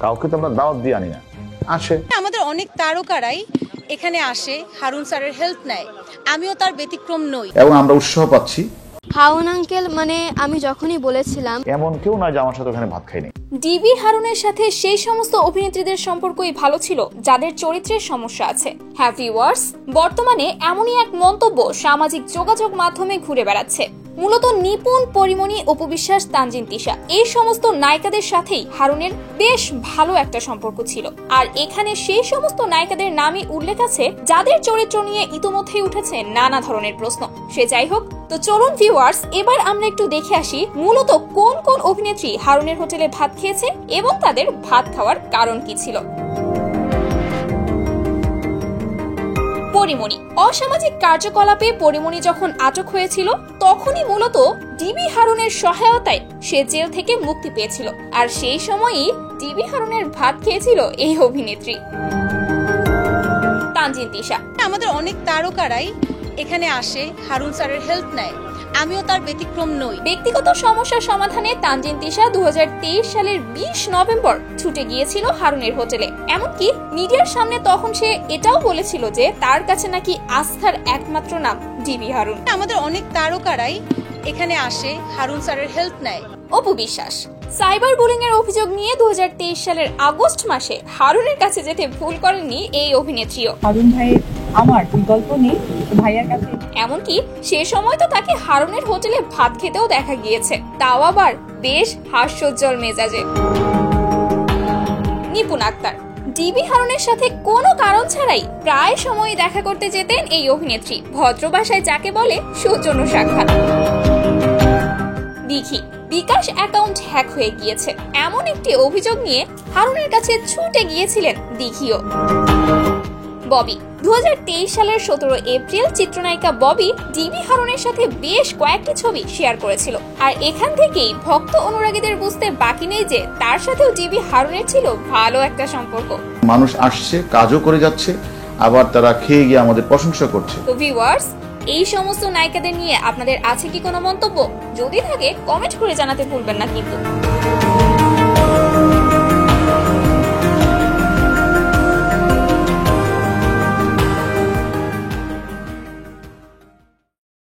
কাউকে তো আমরা দাওয়াত দিয়ে আনি না, আসে। আমাদের অনেক তারকারাই এখানে আসে, হারুন স্যারের হেল্প নেয়, আমিও তার ব্যতিক্রম নই। এবং আমরা উৎসাহ পাচ্ছি। হারুন আঙ্কেল মানে আমি যখনই বলেছিলাম এমন কেউ নয় যে আমার সাথে ওখানে ভাত খাইনি। ডিবি হারুনের সাথে সেই সমস্ত অভিনেত্রীদের সম্পর্কই ভালো ছিল যাদের চরিত্রের সমস্যা আছে। হ্যাঁ ভিউয়ার্স, বর্তমানে এমনই এক মন্তব্য সামাজিক যোগাযোগ মাধ্যমে ঘুরে বেড়াচ্ছে। মূলত নিপুণ, পরিমণি, অপু বিশ্বাস, তানজিন তিশা এই সমস্ত নায়িকাদের সাথেই হারুনের বেশ ভালো একটা সম্পর্ক ছিল। আর এখানে সেই সমস্ত নায়িকাদের নামই উল্লেখ আছে যাদের চরিত্র নিয়ে ইতোমধ্যেই উঠেছে নানা ধরনের প্রশ্ন। সে যাই হোক, তো চলুন ভিউয়ার্স, এবার আমরা একটু দেখে আসি মূলত কোন কোন অভিনেত্রী হারুনের হোটেলে ভাত খেয়েছে এবং তাদের ভাত খাওয়ার কারণ কি ছিল। পরিমণি। অসামাজিক কার্যকলাপে পরিমণি যখন আটক হয়েছিল তখনই মূলত ডিবি হারুনের সহায়তায় সে জেল থেকে মুক্তি পেয়েছিল। আর সেই সময়ই ডিবি হারুনের ভাত খেয়েছিল এই অভিনেত্রী। তানজিন তিশা। আমাদের অনেক তারকারাই এখানে আসে, হারুন স্যারের হেল্প নেয়, আমিও তার ব্যতিক্রম নই। ব্যক্তিগত সমস্যা সমাধানে তানজিন তিশা 2023 সালের 20 নভেম্বর ছুটে গিয়েছিল হারুনের হোটেলে। এমনকি মিডিয়ার সামনে তখন সে এটাও বলেছিল যে তার কাছে নাকি আস্থার একমাত্র নাম ডিবি হারুন। আমাদের অনেক তারকারাই এখানে আসে, হারুন স্যারের হেল্প নেয়। অপু বিশ্বাস। সাইবার বুলিং এর অভিযোগ নিয়ে 2023 সালের আগস্ট মাসে হারুনের কাছে যেতে ভুল করেননি এই অভিনেত্রীও। হারুন ভাইয়ের আমার বিকল্প নেই, ভাইয়ার কাছে। এমনকি সে সময় তো তাকে হারুনের হোটেলে ভাত খেতেও দেখা গিয়েছে, তাও আবার বেশ হাস্যোজ্জ্বল মেজাজে। নিপুণ আক্তার। ডিবি হারুনের সাথে কোনো কারণ ছাড়াই প্রায় সময় দেখা করতে যেতেন এই অভিনেত্রী। ভদ্র ভাষায় যাকে বলে সৌজন্য সাক্ষাৎ। দিঘি। বিকাশ অ্যাকাউন্ট হ্যাক হয়ে গিয়েছে এমন একটি অভিযোগ নিয়ে হারুনের কাছে ছুটে গিয়েছিলেন দিঘিও। ববি। 2023 সালের 17 এপ্রিল চিত্রনায়িকা ববি ডিবি হারুনের সাথে বেশ কয়েকটি ছবি শেয়ার করেছিল। আর এখান থেকেই ভক্ত অনুরাগীদের বুঝতে বাকি নেই যে তার সাথেও ডিবি হারুনের ছিল ভালো একটা সম্পর্ক। মানুষ আসছে, কাজও করে যাচ্ছে, আবার তারা খেয়ে গিয়ে আমাদের প্রশংসা করছে। তো ভিউয়ার্স, এই সমস্ত নায়িকাদের নিয়ে আপনাদের আছে কি কোনো মন্তব্য? যদি থাকে কমেন্ট করে জানাতে ভুলবেন না কিন্তু।